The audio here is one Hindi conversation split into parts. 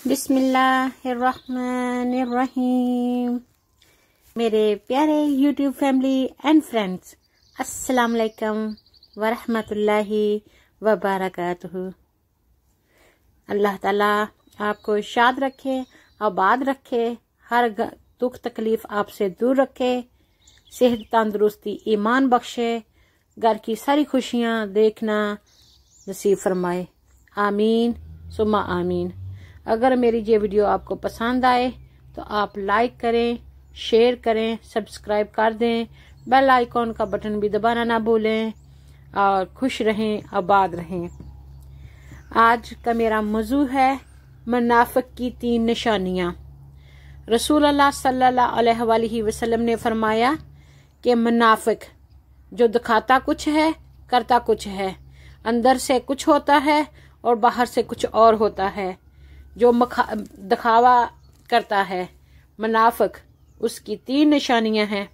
बिस्मिल्लाहिर्रहमानिर्रहीम। मेरे प्यारे यूट्यूब फैमिली एंड फ्रेंड्स, अस्सलाम वालेकुम वरहमतुल्लाहि वबरकातुहू। अल्लाह ताला आपको शाद रखे, आबाद रखे, हर दुख तकलीफ आपसे दूर रखे, सेहत तंदुरुस्ती ईमान बख्शे, घर की सारी खुशियाँ देखना नसीब फरमाए। आमीन सुम्मा आमीन। अगर मेरी ये वीडियो आपको पसंद आए तो आप लाइक करें, शेयर करें, सब्सक्राइब कर दें, बेल आइकॉन का बटन भी दबाना ना भूलें और खुश रहें, आबाद रहें। आज का मेरा मौजू है मुनाफिक की 3 निशानियां। रसूल अल्लाह सल्लल्लाहु अलैहि वसल्लम ने फरमाया कि मुनाफिक जो दिखाता कुछ है करता कुछ है, अंदर से कुछ होता है और बाहर से कुछ और होता है। जो दिखावा करता है मुनाफिक, उसकी 3 निशानियां हैं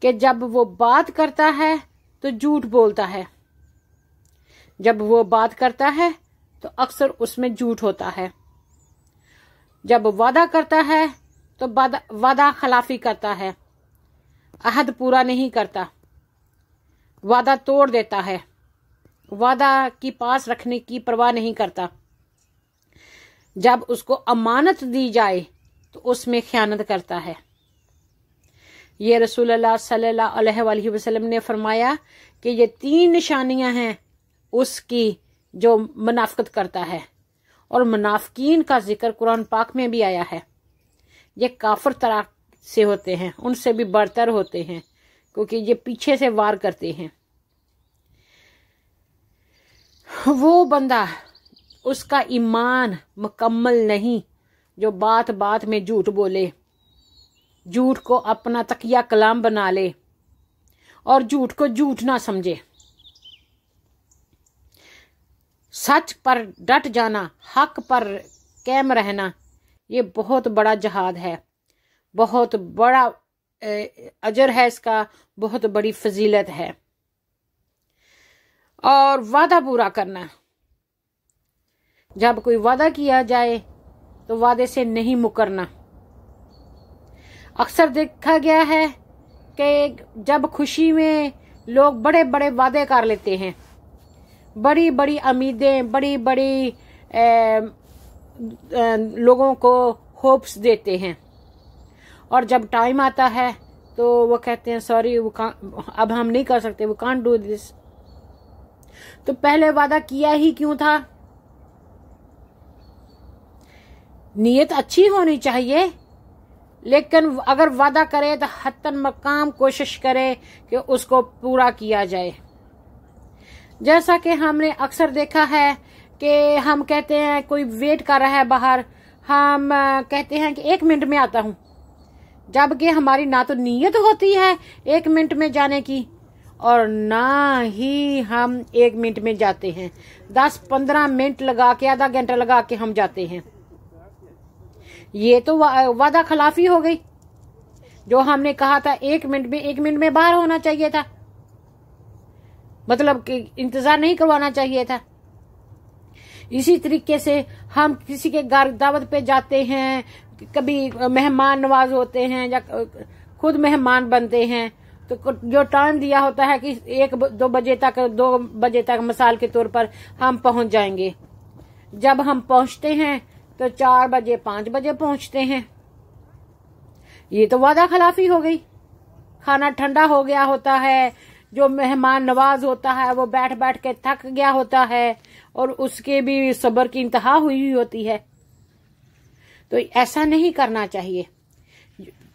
कि जब वो बात करता है तो झूठ बोलता है, जब वो बात करता है तो अक्सर उसमें झूठ होता है, जब वादा करता है तो वादा खिलाफी करता है, अहद पूरा नहीं करता, वादा तोड़ देता है, वादा की पास रखने की परवाह नहीं करता, जब उसको अमानत दी जाए तो उसमें खयानत करता है। ये रसूलुल्लाह सल्लल्लाहु अलैहि वसल्लम ने फरमाया कि ये 3 निशानियां हैं उसकी जो मुनाफिकत करता है। और मुनाफिकीन का जिक्र कुरान पाक में भी आया है। ये काफिर तरह से होते हैं, उनसे भी बरतर होते हैं, क्योंकि ये पीछे से वार करते हैं। वो बंदा, उसका ईमान मुकम्मल नहीं जो बात बात में झूठ बोले, झूठ को अपना तकिया कलाम बना ले और झूठ को झूठ ना समझे। सच पर डट जाना, हक पर कायम रहना, ये बहुत बड़ा जिहाद है, बहुत बड़ा अजर है इसका, बहुत बड़ी फजीलत है। और वादा पूरा करना, जब कोई वादा किया जाए तो वादे से नहीं मुकरना। अक्सर देखा गया है कि जब खुशी में लोग बड़े बड़े वादे कर लेते हैं, बड़ी बड़ी उम्मीदें, बड़ी बड़ी लोगों को होप्स देते हैं, और जब टाइम आता है तो वो कहते हैं सॉरी, अब हम नहीं कर सकते, वो कांट डू दिस। तो पहले वादा किया ही क्यों था? नीयत अच्छी होनी चाहिए, लेकिन अगर वादा करे तो हत्तन मकाम कोशिश करे कि उसको पूरा किया जाए। जैसा कि हमने अक्सर देखा है कि हम कहते हैं कोई वेट कर रहा है बाहर, हम कहते हैं कि 1 मिनट में आता हूं, जबकि हमारी ना तो नीयत होती है 1 मिनट में जाने की और ना ही हम 1 मिनट में जाते हैं। 10-15 मिनट लगा के, आधा घंटा लगा के हम जाते हैं। ये तो वादा खिलाफी हो गई। जो हमने कहा था 1 मिनट में बाहर होना चाहिए था, मतलब कि इंतजार नहीं करवाना चाहिए था। इसी तरीके से हम किसी के घर दावत पे जाते हैं, कभी मेहमान नवाज होते हैं या खुद मेहमान बनते हैं, तो जो टाइम दिया होता है कि 2 बजे तक मिसाल के तौर पर हम पहुंच जाएंगे, जब हम पहुंचते हैं तो 4 बजे 5 बजे पहुंचते हैं। ये तो वादा खिलाफी हो गई। खाना ठंडा हो गया होता है, जो मेहमान नवाज होता है वो बैठ बैठ के थक गया होता है और उसके भी सब्र की इंतहा हुई होती है। तो ऐसा नहीं करना चाहिए।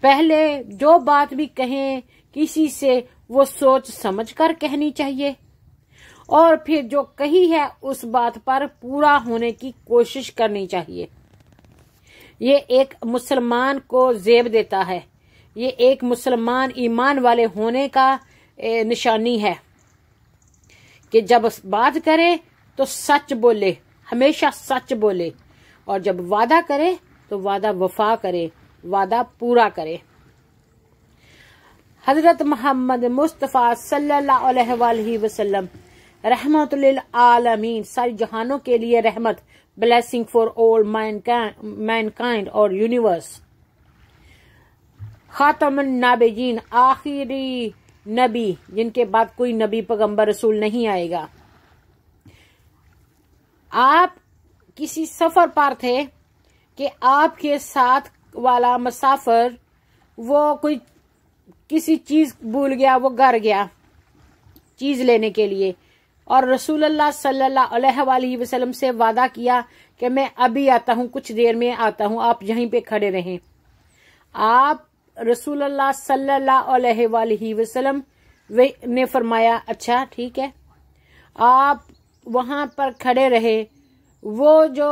पहले जो बात भी कहें किसी से, वो सोच समझ कर कहनी चाहिए, और फिर जो कही है उस बात पर पूरा होने की कोशिश करनी चाहिए। ये एक मुसलमान को जेब देता है, ये एक मुसलमान ईमान वाले होने का निशानी है कि जब बात करे तो सच बोले, हमेशा सच बोले, और जब वादा करे तो वादा वफा करे, वादा पूरा करे। हजरत मोहम्मद मुस्तफ़ा सल्लल्लाहु अलैहि वसल्लम रहमतुल लिल आलमीन, सारी जहानों के लिए रहमत blessing for all mankind or universe. खातमुन नाबियीन, आखिरी नबी, जिनके बाद कोई नबी पैगंबर रसूल नहीं आएगा। आप किसी सफर पर थे कि आपके साथ वाला मुसाफिर वो कोई किसी चीज भूल गया, वो घर गया चीज लेने के लिए, और रसूलुल्लाह सल्लल्लाहु अलैहि वसल्लम से वादा किया कि मैं अभी आता हूं, कुछ देर में आता हूं, आप यहीं पे खड़े रहें। आप रसूलुल्लाह सल्लल्लाहु अलैहि वसल्लम ने फरमाया अच्छा ठीक है। आप वहां पर खड़े रहे। वो जो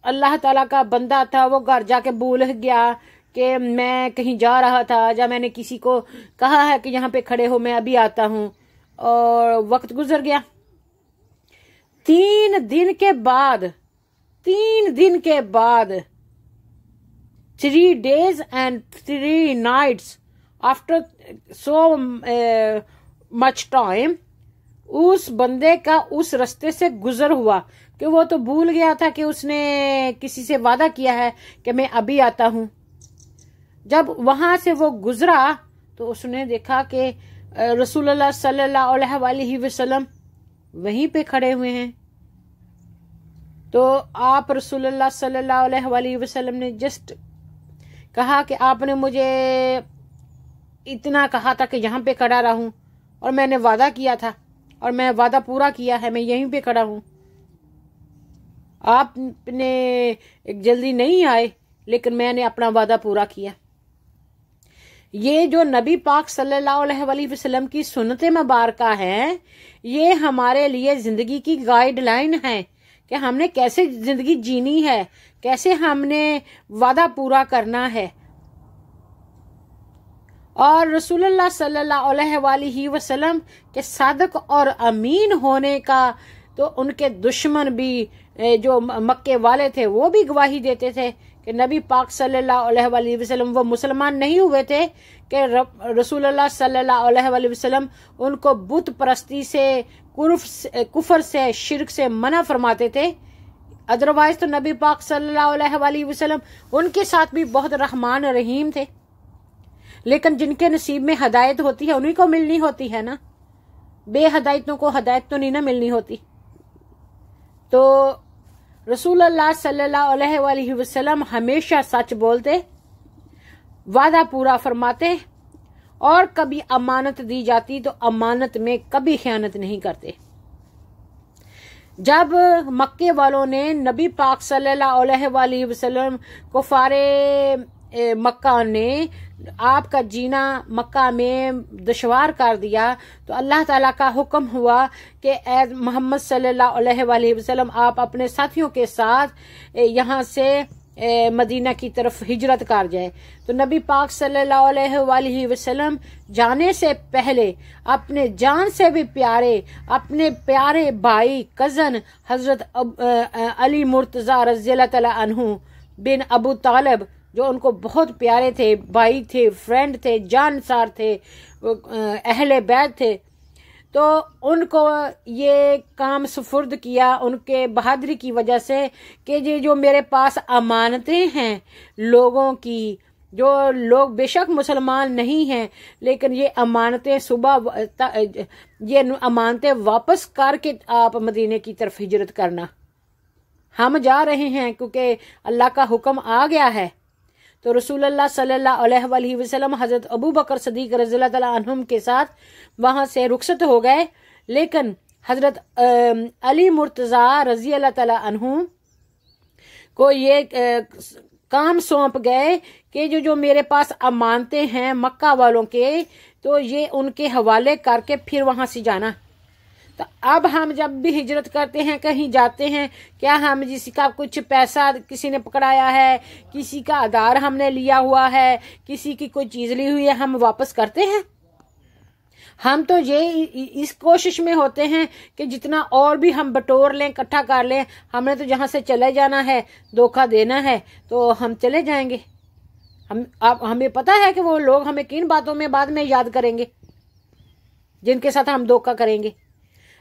अल्लाह ताला का बंदा था वो घर जाके भूल गया कि मैं कहीं जा रहा था, या मैंने किसी को कहा है कि यहाँ पे खड़े हो, मैं अभी आता हूँ, और वक्त गुजर गया। 3 दिन के बाद 3 days and 3 nights after so much time उस बंदे का उस रास्ते से गुजर हुआ कि वो तो भूल गया था कि उसने किसी से वादा किया है कि मैं अभी आता हूं। जब वहां से वो गुजरा तो उसने देखा कि रसूलुल्लाह सल्लल्लाहु अलैहि वसल्लम वहीं पे खड़े हुए हैं। तो आप रसूलुल्लाह सल्लल्लाहु अलैहि वसल्लम ने जस्ट कहा कि आपने मुझे इतना कहा था कि यहाँ पे खड़ा रहूं, और मैंने वादा किया था और मैं वादा पूरा किया है, मैं यहीं पे खड़ा हूं। आपने जल्दी नहीं आए, लेकिन मैंने अपना वादा पूरा किया। ये जो नबी पाक सल्लल्लाहु अलैहि वसल्लम की सुन्नते मुबारका है, ये हमारे लिए जिंदगी की गाइडलाइन है कि हमने कैसे जिंदगी जीनी है, कैसे हमने वादा पूरा करना है। और रसूलुल्लाह सल्लल्लाहु अलैहि वसल्लम के सादिक और अमीन होने का तो उनके दुश्मन भी, जो मक्के वाले थे, वो भी गवाही देते थे कि नबी पाक सल्लल्लाहु अलैहि वसल्लम वो मुसलमान नहीं हुए थे कि रसूलुल्लाह सल्लल्लाहु अलैहि वसल्लम उनको बुत परस्ती से, कुफर से, शिर्क से मना फरमाते थे। अदरवाइज तो नबी पाक सल्लल्लाहु अलैहि वसल्लम उनके साथ भी बहुत रहमान रहीम थे, लेकिन जिनके नसीब में हदायत होती है उन्हीं को मिलनी होती है ना, बेहदायतों को हदायत तो नहीं ना मिलनी होती। तो रसूलुल्लाह सल्लल्लाहु अलैहि वसल्लम हमेशा सच बोलते, वादा पूरा फरमाते, और कभी अमानत दी जाती तो अमानत में कभी खयानत नहीं करते। जब मक्के वालों ने नबी पाक सल्लल्लाहु अलैहि वसल्लम कुफारे मक्का ने आपका जीना मक्का में दुश्वार कर दिया, तो अल्लाह ताला का हुक्म हुआ कि ए मोहम्मद सल्लल्लाहु अलैहि वसल्लम आप अपने साथियों के साथ यहाँ से मदीना की तरफ हिजरत कर जाए। तो नबी पाक सल्लल्लाहु अलैहि वसल्लम जाने से पहले अपने जान से भी प्यारे, अपने प्यारे भाई कजन हजरत अली मुर्तजा रज़ियल्लाहु तआला अन्हु बिन अबू तालिब, जो उनको बहुत प्यारे थे, भाई थे, फ्रेंड थे, जानसार थे, अहले बैत थे, तो उनको ये काम सुफुर्द किया उनके बहादुरी की वजह से कि ये जो मेरे पास अमानतें हैं लोगों की, जो लोग बेशक मुसलमान नहीं हैं, लेकिन ये अमानतें ये अमानतें वापस करके आप मदीने की तरफ हिजरत करना। हम जा रहे हैं क्योंकि अल्लाह का हुक्म आ गया है। तो रसूलुल्लाह सल्लल्लाहु अलैहि वसल्लम हजरत अबू बकर सदीक रज़ियल्लाहु तआला अन्हुम के साथ वहां से रुखसत हो गए, लेकिन हजरत अली मुर्तजा रज़ियल्लाहु तआला अन्हु को ये काम सौंप गए कि जो मेरे पास अमानतें हैं मक्का वालों के, तो ये उनके हवाले करके फिर वहां से जाना। तो अब हम जब भी हिजरत करते हैं, कहीं जाते हैं, क्या हम किसी का कुछ पैसा किसी ने पकड़ाया है, किसी का आधार हमने लिया हुआ है, किसी की कोई चीज ली हुई है, हम वापस करते हैं? हम तो ये इस कोशिश में होते हैं कि जितना और भी हम बटोर लें, इकट्ठा कर लें, हमने तो जहां से चले जाना है, धोखा देना है, तो हम चले जाएंगे। हमें पता है कि वो लोग हमें किन बातों में बाद में याद करेंगे जिनके साथ हम धोखा करेंगे।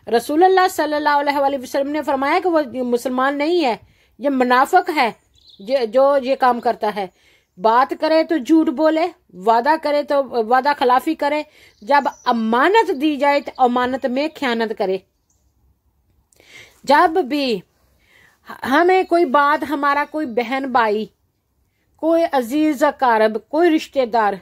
रसूलुल्लाह सल्लल्लाहु अलैहि वसल्लम ने फरमाया कि वो मुसलमान नहीं है, ये मुनाफिक है जो ये काम करता है। बात करे तो झूठ बोले, वादा करे तो वादा खिलाफी करे, जब अमानत दी जाए तो अमानत में खयानत करे। जब भी हमें कोई बात, हमारा कोई बहन भाई, कोई अजीज अकारब, कोई रिश्तेदार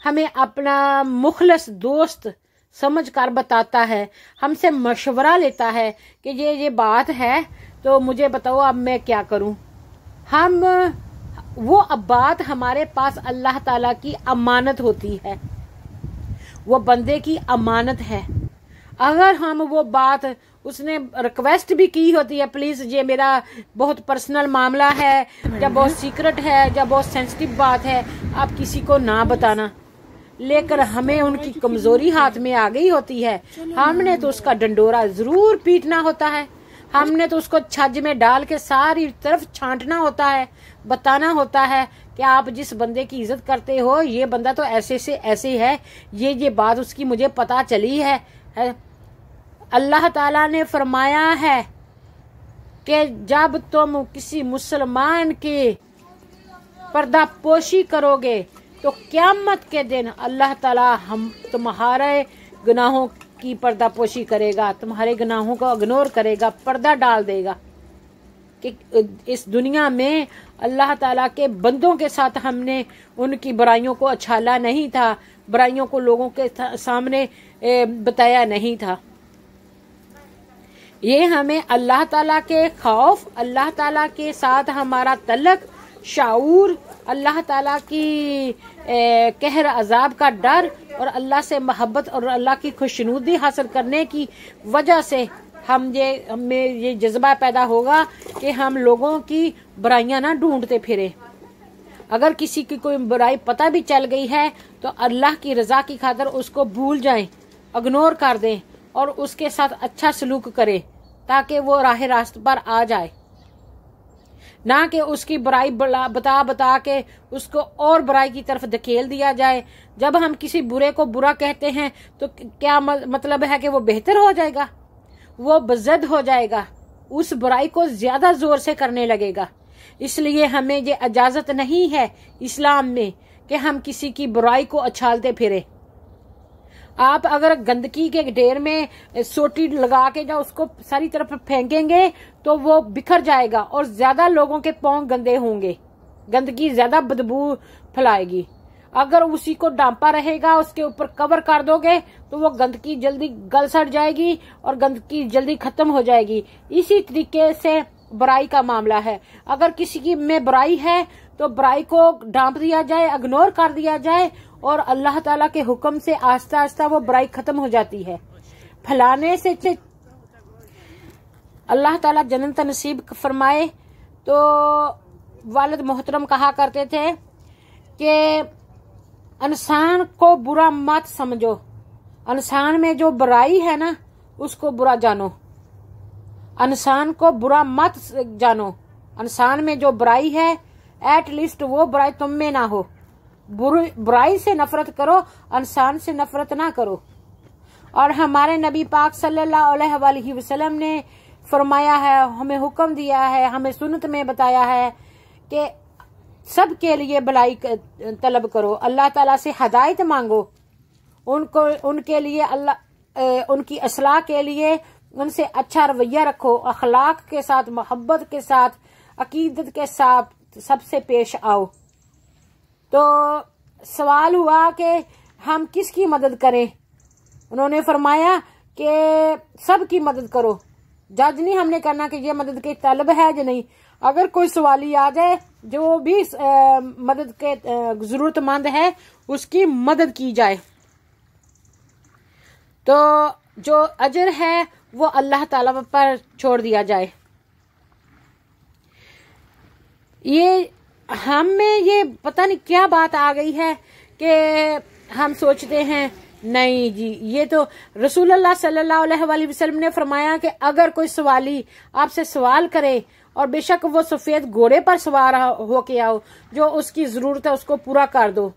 हमें अपना मुखलस दोस्त समझ कर बताता है, हमसे मशवरा लेता है कि ये बात है तो मुझे बताओ अब मैं क्या करूं, हम वो अब बात हमारे पास अल्लाह ताला की अमानत होती है, वो बंदे की अमानत है। अगर हम वो बात, उसने रिक्वेस्ट भी की होती है, प्लीज ये मेरा बहुत पर्सनल मामला है, जब बहुत सीक्रेट है, जब बहुत सेंसिटिव बात है, आप किसी को ना बताना, लेकर हमें उनकी कमजोरी हाथ में आ गई होती है, हमने तो उसका डंडोरा जरूर पीटना होता है, हमने तो उसको छज में डाल के सारी तरफ छांटना होता है, बताना होता है कि आप जिस बंदे की इज्जत करते हो, ये बंदा तो ऐसे से ऐसे है, ये बात उसकी मुझे पता चली है। अल्लाह ताला ने फरमाया है कि जब तुम किसी मुसलमान की पर्दापोशी करोगे तो क़यामत के दिन अल्लाह ताला हम तुम्हारे गुनाहों की पर्दापोशी करेगा, तुम्हारे गुनाहों को इग्नोर करेगा, पर्दा डाल देगा। कि इस दुनिया में अल्लाह ताला के बंदों के साथ हमने उनकी बुराइयों को अछाला नहीं था, बुराइयों को लोगों के सामने बताया नहीं था। ये हमें अल्लाह ताला के खौफ, अल्लाह ताला के साथ हमारा तल्लक, शाऊर, अल्लाह ताला की कहर अजाब का डर और अल्लाह से मोहब्बत और अल्लाह की खुशनुदी हासिल करने की वजह से हमें ये जज्बा पैदा होगा कि हम लोगों की बुराइयां ना ढूंढते फिरे। अगर किसी की कोई बुराई पता भी चल गई है तो अल्लाह की रजा की खातिर उसको भूल जाएं, इग्नोर कर दें और उसके साथ अच्छा सलूक करें ताकि वो राह रास्त पर आ जाए, ना कि उसकी बुराई बता बता के उसको और बुराई की तरफ धकेल दिया जाए। जब हम किसी बुरे को बुरा कहते हैं तो क्या मतलब है कि वो बेहतर हो जाएगा? वो बज़द हो जाएगा, उस बुराई को ज्यादा जोर से करने लगेगा। इसलिए हमें ये इजाजत नहीं है इस्लाम में कि हम किसी की बुराई को उछालते फिरे। आप अगर गंदगी के ढेर में सोटी लगा के या उसको सारी तरफ फेंकेंगे तो वो बिखर जाएगा और ज्यादा लोगों के पांव गंदे होंगे, गंदगी ज्यादा बदबू फैलाएगी। अगर उसी को डांपा रहेगा, उसके ऊपर कवर कर दोगे तो वो गंदगी जल्दी गल सड़ जाएगी और गंदगी जल्दी खत्म हो जाएगी। इसी तरीके से बुराई का मामला है। अगर किसी की में बुराई है तो बुराई को ढांप दिया जाए, इग्नोर कर दिया जाए और अल्लाह ताला के हुक्म से आस्ता आस्ता वो बुराई खत्म हो जाती है। फैलाने से अल्लाह ताला जन्नत नसीब फरमाए। तो वालिद मोहतरम कहा करते थे कि इंसान को बुरा मत समझो, इंसान में जो बुराई है ना उसको बुरा जानो, इंसान को बुरा मत जानो। इंसान में जो बुराई है एटलीस्ट वो बुराई तुम में ना हो। बुराई से नफरत करो, इंसान से नफरत ना करो। और हमारे नबी पाक सल्लल्लाहु अलैहि वसल्लम ने फरमाया है, हमें हुक्म दिया है, हमें सुन्नत में बताया है कि सब के लिए भलाई तलब करो, अल्लाह ताला से हदायत मांगो, उनके लिए अल्लाह उनकी असलाह के लिए उनसे अच्छा रवैया रखो, अखलाक के साथ, मोहब्बत के साथ, अकीदत के साथ सबसे पेश आओ। तो सवाल हुआ कि हम किसकी मदद करें? उन्होंने फरमाया कि सब की मदद करो, जज नहीं हमने करना कि ये मदद के तलब है या नहीं। अगर कोई सवाली आ जाए, जो भी मदद के जरूरतमंद है उसकी मदद की जाए, तो जो अजर है वो अल्लाह ताला पर छोड़ दिया जाए। ये हम में ये पता नहीं क्या बात आ गई है कि हम सोचते हैं नहीं जी, ये तो रसूलुल्लाह सल्लल्लाहु अलैहि वसल्लम ने फरमाया कि अगर कोई सवाली आपसे सवाल करे और बेशक वो सफेद घोड़े पर सवार हो के आओ, जो उसकी जरूरत है उसको पूरा कर दो।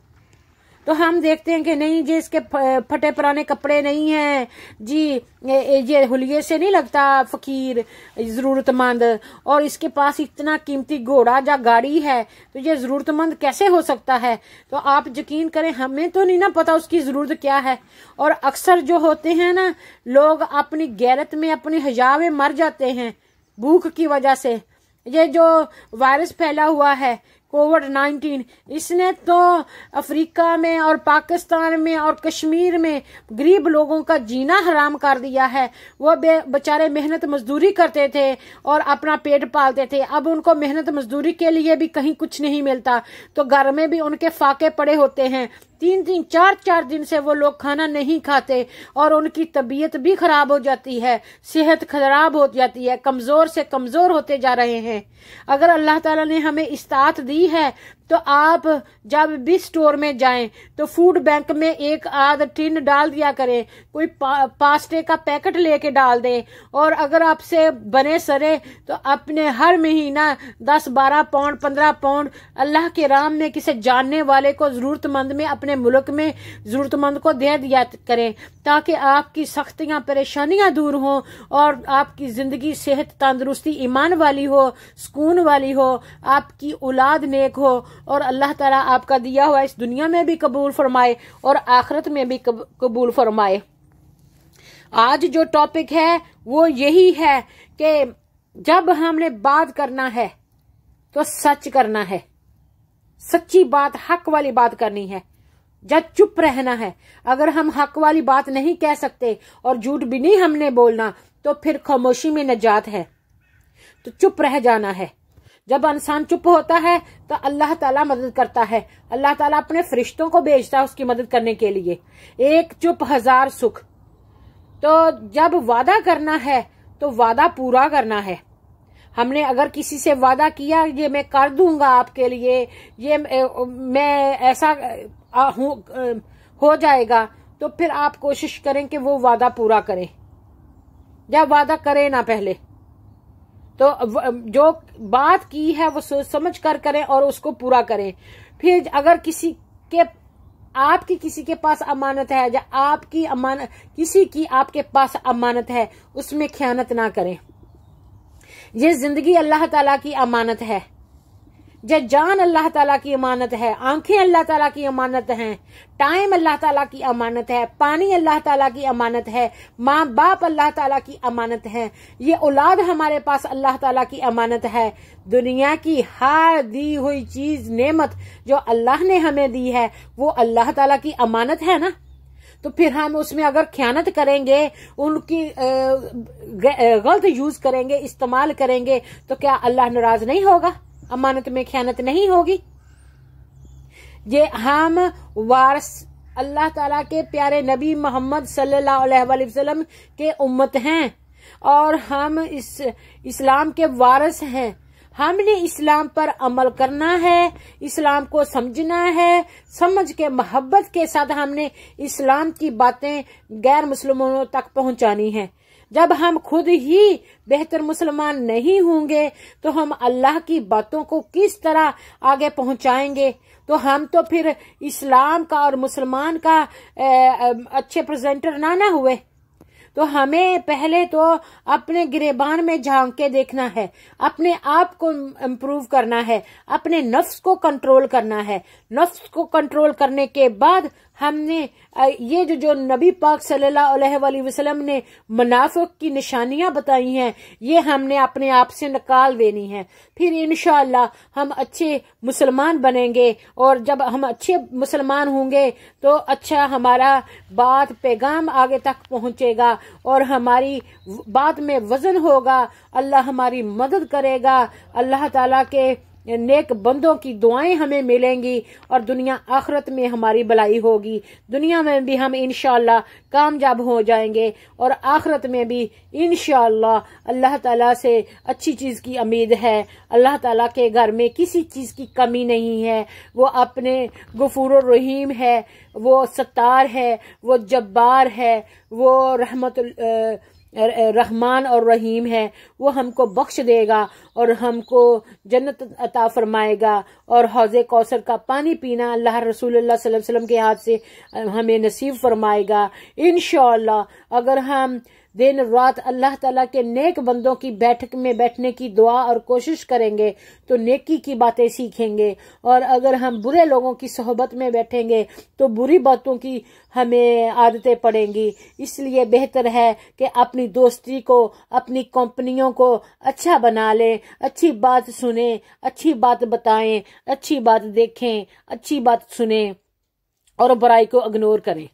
तो हम देखते हैं कि नहीं जी इसके फटे पुराने कपड़े नहीं हैं जी, ये हुलिये से नहीं लगता फकीर जरूरतमंद, और इसके पास इतना कीमती घोड़ा या गाड़ी है, तो ये जरूरतमंद कैसे हो सकता है। तो आप यकीन करें हमें तो नहीं ना पता उसकी जरूरत क्या है। और अक्सर जो होते हैं ना लोग अपनी गैरत में अपनी हया में मर जाते हैं भूख की वजह से। ये जो वायरस फैला हुआ है कोविड-19, इसने तो अफ्रीका में और पाकिस्तान में और कश्मीर में गरीब लोगों का जीना हराम कर दिया है। वो बेचारे मेहनत मजदूरी करते थे और अपना पेट पालते थे, अब उनको मेहनत मजदूरी के लिए भी कहीं कुछ नहीं मिलता, तो घर में भी उनके फाके पड़े होते हैं। 3-3, 4-4 दिन से वो लोग खाना नहीं खाते और उनकी तबीयत भी खराब हो जाती है, सेहत खराब हो जाती है, कमजोर से कमजोर होते जा रहे हैं। अगर अल्लाह ताला ने हमें इस्तात दी है तो आप जब भी स्टोर में जाएं तो फूड बैंक में एक आध टिन डाल दिया करें, कोई पास्ते का पैकेट लेके डाल दें, और अगर आपसे बने सरे तो अपने हर महीना 10-12 पाउंड 15 पाउंड अल्लाह के राम में किसी जानने वाले को जरूरतमंद में अपने मुल्क में जरूरतमंद को दे दिया करें, ताकि आपकी सख्तियां परेशानियां दूर हों और आपकी जिंदगी सेहत तंदुरुस्ती ईमान वाली हो, सुकून वाली हो, आपकी औलाद नेक हो और अल्लाह ताला आपका दिया हुआ इस दुनिया में भी कबूल फरमाए और आखिरत में भी कबूल फरमाए। आज जो टॉपिक है वो यही है कि जब हमने बात करना है तो सच करना है, सच्ची बात हक वाली बात करनी है, जब चुप रहना है। अगर हम हक वाली बात नहीं कह सकते और झूठ भी नहीं हमने बोलना तो फिर खामोशी में नजात है, तो चुप रह जाना है। जब इंसान चुप होता है तो अल्लाह ताला मदद करता है, अल्लाह ताला अपने फरिश्तों को भेजता है उसकी मदद करने के लिए। एक चुप हजार सुख। तो जब वादा करना है तो वादा पूरा करना है। हमने अगर किसी से वादा किया ये मैं कर दूंगा आपके लिए, ये मैं ऐसा हो जाएगा, तो फिर आप कोशिश करें कि वो वादा पूरा करें, या वादा करें ना पहले। तो जो बात की है वो सोच समझ कर करें और उसको पूरा करें। फिर अगर किसी के पास अमानत है या आपकी अमानत किसी की आपके पास अमानत है, उसमें खयानत ना करें। ये जिंदगी अल्लाह ताला की अमानत है, ये जान अल्लाह ताला की अमानत है, आंखें अल्लाह ताला की अमानत हैं, टाइम अल्लाह ताला की अमानत है, पानी अल्लाह ताला की अमानत है, माँ बाप अल्लाह ताला की अमानत है, ये औलाद हमारे पास अल्लाह ताला की अमानत है। दुनिया की हर दी हुई चीज नेमत जो अल्लाह ने हमें दी है वो अल्लाह ताला की अमानत है ना। तो फिर हम उसमें अगर खयानत करेंगे, उनकी गलत यूज करेंगे, इस्तेमाल करेंगे, तो क्या अल्लाह नाराज नहीं होगा? अमानत में खयानत नहीं होगी। ये हम वारस अल्लाह ताला के प्यारे नबी मोहम्मद सल्लल्लाहु अलैहि वसल्लम के उम्मत हैं और हम इस्लाम के वारिस हैं। हमने इस्लाम पर अमल करना है, इस्लाम को समझना है, समझ के मोहब्बत के साथ हमने इस्लाम की बातें गैर मुसलमानों तक पहुंचानी है। जब हम खुद ही बेहतर मुसलमान नहीं होंगे तो हम अल्लाह की बातों को किस तरह आगे पहुंचाएंगे? तो हम तो फिर इस्लाम का और मुसलमान का अच्छे प्रेजेंटर ना हुए। तो हमें पहले तो अपने गिरेबान में झांक के देखना है, अपने आप को इम्प्रूव करना है, अपने नफ्स को कंट्रोल करना है। नफ्स को कंट्रोल करने के बाद हमने ये जो नबी पाक सल्लल्लाहु अलैहि वसल्लम ने मुनाफिक की निशानियां बताई हैं, ये हमने अपने आप से निकाल देनी है। फिर इंशाअल्लाह हम अच्छे मुसलमान बनेंगे और जब हम अच्छे मुसलमान होंगे तो अच्छा हमारा बात पैगाम आगे तक पहुंचेगा और हमारी बात में वजन होगा। अल्लाह हमारी मदद करेगा, अल्लाह ताला के नेक बंदों की दुआएं हमें मिलेंगी और दुनिया आखिरत में हमारी भलाई होगी। दुनिया में भी हम इंशाअल्लाह कामयाब हो जाएंगे और आखिरत में भी इंशाअल्लाह अल्लाह ताला से अच्छी चीज की उम्मीद है। अल्लाह ताला के घर में किसी चीज की कमी नहीं है। वो अपने गफूर रहीम है, वो सत्तार है, वो जब्बार है, वो रहमान और रहीम है, वो हमको बख्श देगा और हमको जन्नत अता फरमाएगा और हौज़े कौसर का पानी पीना अल्लाह रसूलुल्लाह सल्लल्लाहु अलैहि वसल्लम के हाथ से हमें नसीब फरमाएगा इंशाअल्लाह। अगर हम दिन रात अल्लाह ताला के नेक बंदों की बैठक में बैठने की दुआ और कोशिश करेंगे तो नेकी की बातें सीखेंगे, और अगर हम बुरे लोगों की सोहबत में बैठेंगे तो बुरी बातों की हमें आदतें पड़ेंगी। इसलिए बेहतर है कि अपनी दोस्ती को, अपनी कंपनियों को अच्छा बना लें, अच्छी बात सुने, अच्छी बात बताएं, अच्छी बात देखें, अच्छी बात सुने और बुराई को इग्नोर करें।